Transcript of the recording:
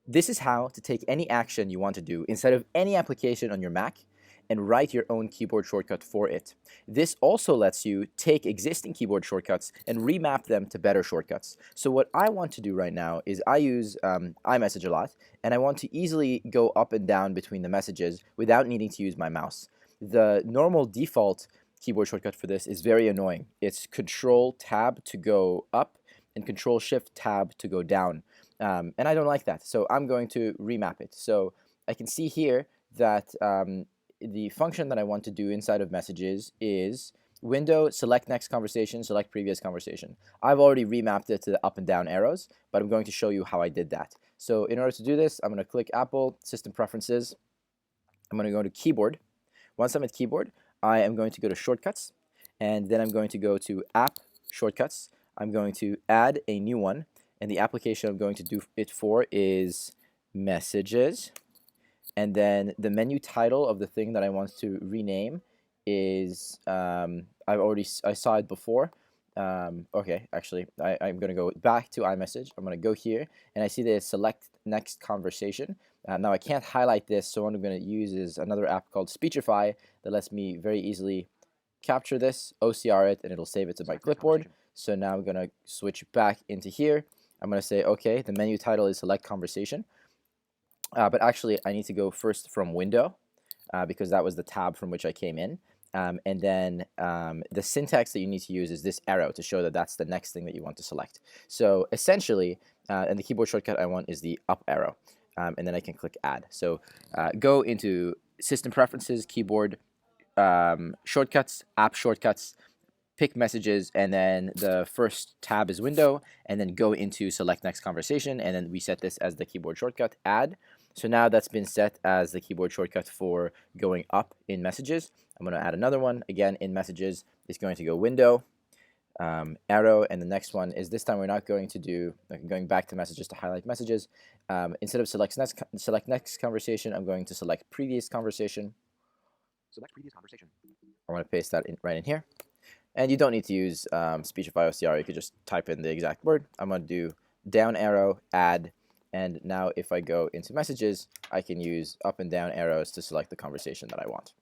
This is how to take any action you want to do inside of any application on your Mac and write your own keyboard shortcut for it. This also lets you take existing keyboard shortcuts and remap them to better shortcuts. So what I want to do right now is I use iMessage a lot, and I want to easily go up and down between the messages without needing to use my mouse. The normal default keyboard shortcut for this is very annoying. It's Control-Tab to go up and Control-Shift-Tab to go down. And I don't like that, so I'm going to remap it. So I can see here that the function that I want to do inside of messages is window, select next conversation, select previous conversation. I've already remapped it to the up and down arrows, but I'm going to show you how I did that. So in order to do this, I'm going to click Apple, System Preferences. I'm going to go to Keyboard. Once I'm at Keyboard, I am going to go to Shortcuts, and then I'm going to go to App Shortcuts. I'm going to add a new one, and the application I'm going to do it for is Messages. And then the menu title of the thing that I want to rename is I saw it before. Okay, actually, I'm going to go back to iMessage. I'm going to go here, and I see the select next conversation. Now I can't highlight this, so what I'm going to use is another app called Speechify that lets me very easily capture this, OCR it, and it'll save it to my clipboard. So now I'm going to switch back into here. I'm going to say, okay, the menu title is select conversation. But actually, I need to go first from window because that was the tab from which I came in. And then the syntax that you need to use is this arrow to show that that's the next thing that you want to select. So essentially, and the keyboard shortcut I want is the up arrow. And then I can click Add. So go into System Preferences, Keyboard, Shortcuts, App Shortcuts, pick Messages, and then the first tab is Window, and then go into Select Next Conversation, and then we set this as the keyboard shortcut, Add. So now that's been set as the keyboard shortcut for going up in Messages. I'm going to add another one. Again, in Messages, it's going to go Window, arrow, and the next one is this time we're not going to do, going back to Messages to highlight Messages. Instead of select next conversation, I'm going to select previous conversation. Select previous conversation. I want to paste that right in here. And you don't need to use Speechify OCR. You could just type in the exact word. I'm going to do down arrow, add, and now if I go into Messages, I can use up and down arrows to select the conversation that I want.